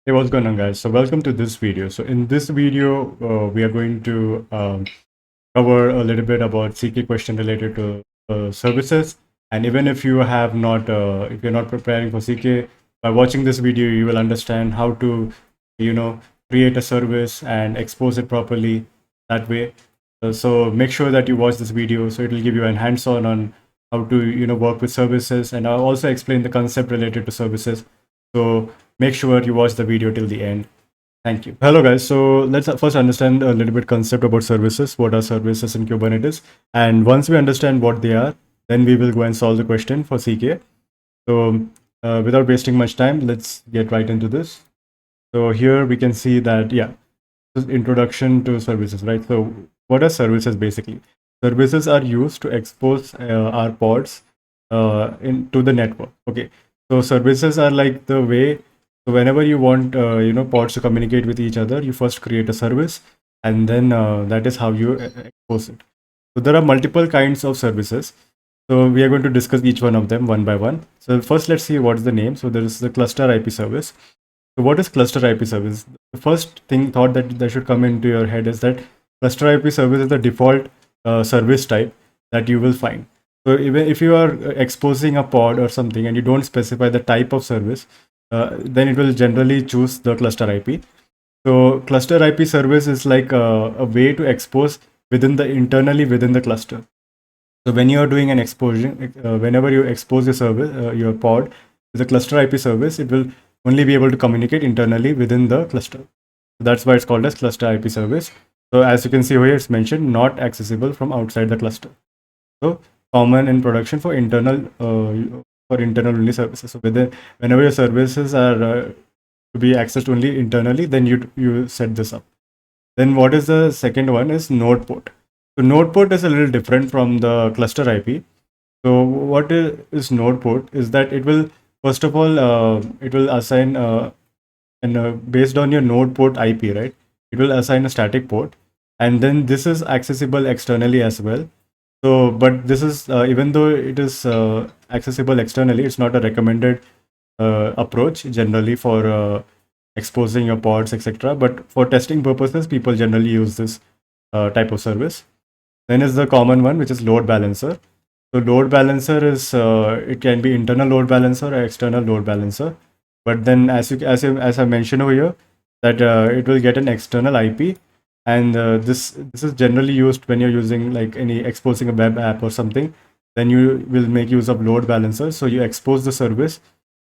Hey, what's going on, guys? So welcome to this video. So in this video, we are going to cover a little bit about CK question related to services. And even if you have not, if you're not preparing for CK, by watching this video, you will understand how to, you know, create a service and expose it properly that way. So make sure that you watch this video, so it will give you a hands-on on how to, work with services. And I'll also explain the concept related to services. So make sure you watch the video till the end. Thank you. Hello guys. So let's first understand a little bit concept about services. What are services in Kubernetes? And once we understand what they are, then we will go and solve the question for CK. So without wasting much time, let's get right into this. So here we can see that, yeah, this is introduction to services, right? So what are services basically? Services are used to expose our pods into the network. Okay. So services are like the way. So whenever you want, pods to communicate with each other, you first create a service, and then that is how you expose it. So there are multiple kinds of services. So we are going to discuss each one of them one by one. So first, let's see what's the name. So there is the cluster IP service. So what is cluster IP service? The first thought that should come into your head is that cluster IP service is the default service type that you will find. So even if you are exposing a pod or something and you don't specify the type of service, then it will generally choose the cluster IP. So cluster IP service is like a way to expose internally within the cluster. So when you are doing an exposure, whenever you expose your service, your pod with a cluster IP service, it will only be able to communicate internally within the cluster. So that's why it's called as cluster IP service. So as you can see here, it's mentioned not accessible from outside the cluster. So common in production for internal only services. So whenever your services are to be accessed only internally, then you set this up. Then what is the second one is NodePort. So NodePort is a little different from the cluster IP. So what is NodePort is that it will first of all it will assign and based on your NodePort IP, right? It will assign a static port, and then this is accessible externally as well. So, but this is even though it is accessible externally, it's not a recommended approach generally for exposing your pods, etc. But for testing purposes, people generally use this type of service. Then is the common one, which is load balancer. So load balancer is it can be internal load balancer or external load balancer. But then as I mentioned over here, that it will get an external IP, and this is generally used when you're using like any exposing a web app or something. Then you will make use of load balancer. So you expose the service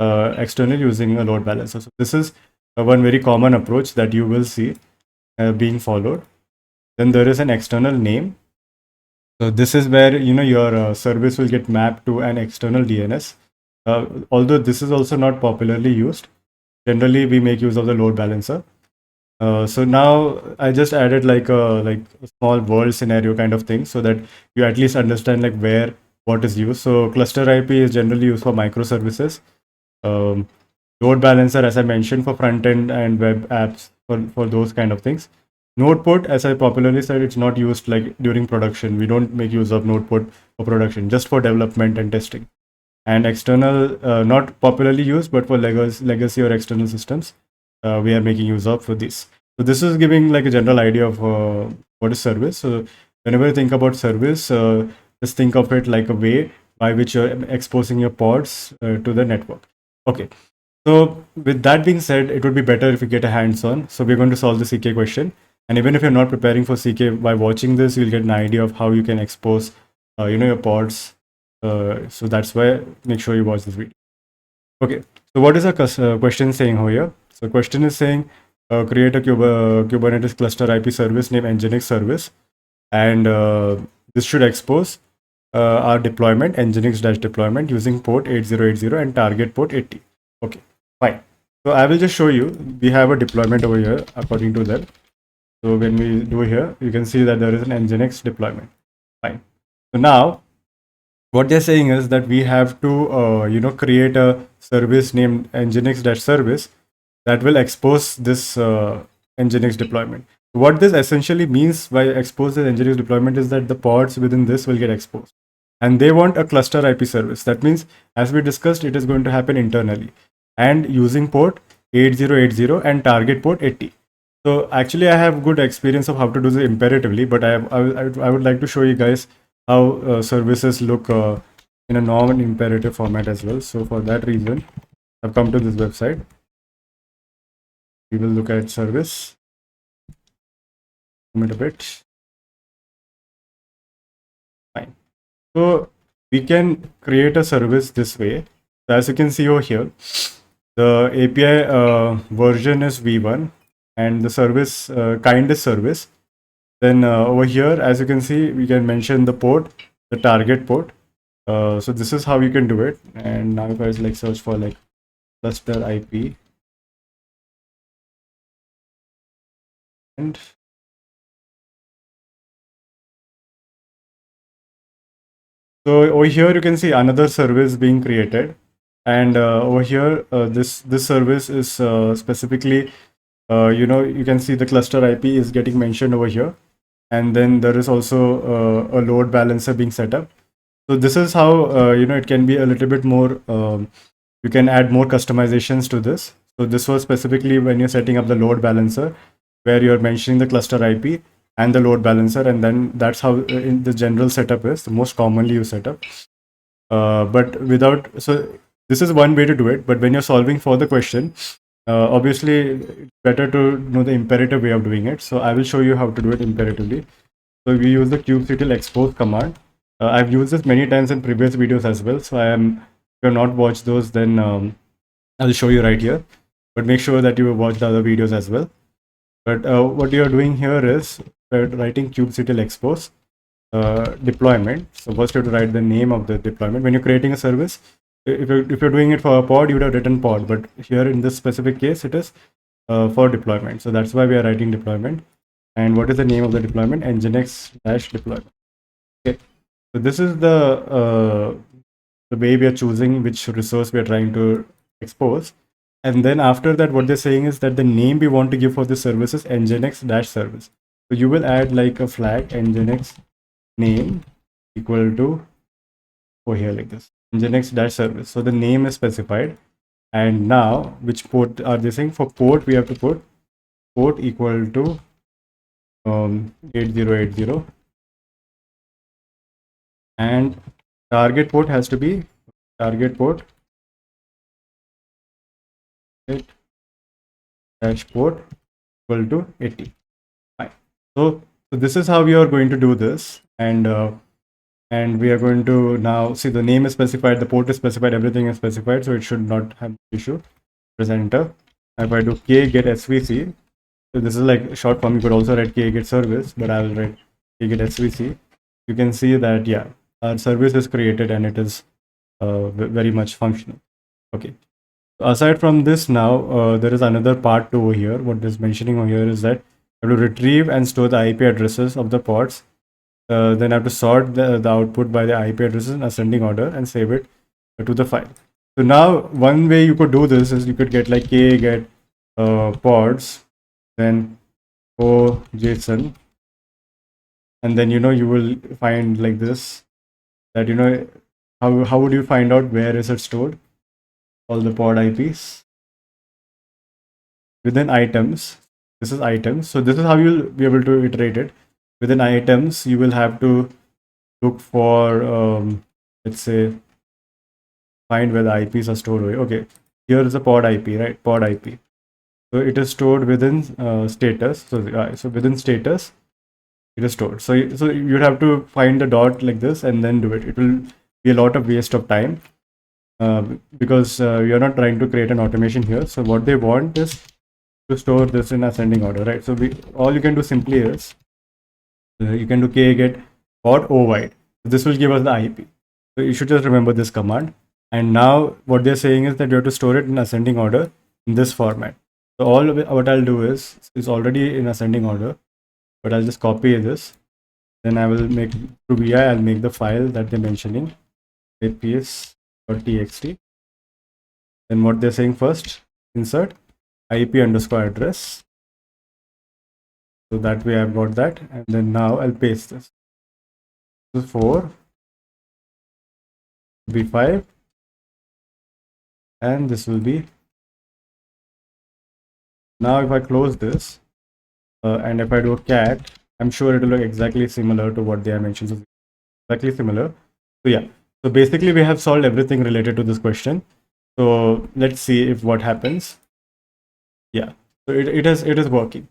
externally using a load balancer. So this is one very common approach that you will see being followed. Then there is an external name. So this is where your service will get mapped to an external DNS. Although this is also not popularly used, generally we make use of the load balancer. So now I just added like a small world scenario kind of thing, so that you at least understand like where what is used. So cluster IP is generally used for microservices. Load balancer, as I mentioned, for front end and web apps for those kind of things. NodePort, as I popularly said, it's not used like during production. We don't make use of NodePort for production, just for development and testing. And external, not popularly used, but for legacy or external systems, we are making use of for this. So this is giving like a general idea of what is service. So whenever you think about service, just think of it like a way by which you're exposing your pods to the network. Okay. So with that being said, it would be better if you get a hands-on. So we're going to solve the CK question. And even if you're not preparing for CK, by watching this, you'll get an idea of how you can expose, your pods. So that's why make sure you watch this video. Okay. So what is our question saying here? So question is saying, create a Kubernetes cluster IP service named Nginx service, and this should expose our deployment, Nginx-deployment using port 8080 and target port 80. Okay, fine. So I will just show you. We have a deployment over here according to them. So when we do here, you can see that there is an Nginx deployment. Fine. So now what they're saying is that we have to create a service named Nginx-service that will expose this Nginx deployment. What this essentially means by expose the Nginx deployment is that the pods within this will get exposed. And they want a cluster IP service. That means, as we discussed, it is going to happen internally. And using port 8080 and target port 80. So actually I have good experience of how to do this imperatively, but I would like to show you guys how services look in a non-imperative format as well. So for that reason, I've come to this website. We will look at service. A bit. Fine. So we can create a service this way. So as you can see over here, the API version is v1 and the service kind is service. Then over here, as you can see, we can mention the port, the target port. So this is how you can do it. And now if I like search for like cluster IP and so over here you can see another service being created, and over here this service is specifically you can see the cluster IP is getting mentioned over here, and then there is also a load balancer being set up. So this is how it can be a little bit more. You can add more customizations to this. So this was specifically when you're setting up the load balancer, where you're mentioning the cluster IP and the load balancer, and then that's how in the general setup is the most commonly used setup. But without, so this is one way to do it. But when you're solving for the question, obviously it's better to know the imperative way of doing it. So I will show you how to do it imperatively. So we use the kubectl expose command. I've used this many times in previous videos as well. So if you've not watched those, then I'll show you right here. But make sure that you watch the other videos as well. But what you're doing here is writing kubectl expose deployment. So first you have to write the name of the deployment. When you're creating a service, if you're doing it for a pod, you would have written pod. But here in this specific case, it is for deployment. So that's why we are writing deployment. And what is the name of the deployment? nginx-deployment. Okay. So this is the way we are choosing which resource we are trying to expose. And then after that, what they're saying is that the name we want to give for this service is nginx-service. So you will add like a flag nginx name equal to over here like this nginx-service. So the name is specified. And now which port are they saying? For port, we have to put port equal to 8080, and target port has to be target port dash port equal to 80. Fine. So this is how we are going to do this, and we are going to now see the name is specified, the port is specified, everything is specified, so it should not have issue. Press enter. If I do k get svc, so this is like short form. You could also write k get service, but I will write k get svc. You can see that yeah, our service is created and it is very much functional. Okay. Aside from this, now there is another part over here. What is mentioning over here is that I have to retrieve and store the IP addresses of the pods. Then I have to sort the output by the IP addresses in ascending order and save it to the file. So now one way you could do this is you could get like k get pods, then o JSON, and then you will find like this, that how would you find out where is it stored? All the pod IPs within items. This is items. So this is how you'll be able to iterate it. Within items, you will have to look for, let's say, find where the IPs are stored. Okay, here is a pod IP, right? Pod IP. So it is stored within status. So within status, it is stored. So you'd have to find the dot like this and then do it. It will be a lot of waste of time because you're not trying to create an automation here. So what they want is to store this in ascending order, right? So all you can do simply is you can do k get pod o wide. This will give us the IP. So you should just remember this command. And now what they're saying is that you have to store it in ascending order in this format. So all of it, what I'll do is already in ascending order, but I'll just copy this. Then I will make through vi, I'll make the file that they're mentioning, aps.txt. Then what they're saying first, insert IP underscore address. So that way I've got that. And then now I'll paste this. This is 4, be 5, and this will be Now if I close this and if I do cat, I'm sure it will look exactly similar to what they have mentioned. So exactly similar. So yeah, so basically we have solved everything related to this question. So let's see if what happens. Yeah, so it is working.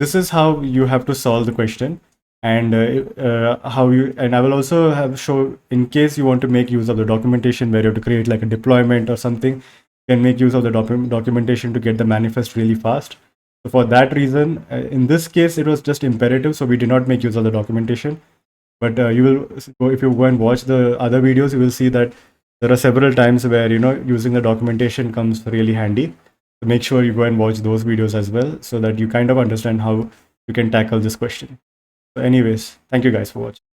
This is how you have to solve the question, and how you, and I will also have show, in case you want to make use of the documentation where you have to create like a deployment or something, you can make use of the documentation to get the manifest really fast. So for that reason, in this case, it was just imperative, so we did not make use of the documentation. But you will go, if you go and watch the other videos, you will see that there are several times where using the documentation comes really handy. So make sure you go and watch those videos as well, so that you kind of understand how you can tackle this question. So anyways, thank you guys for watching.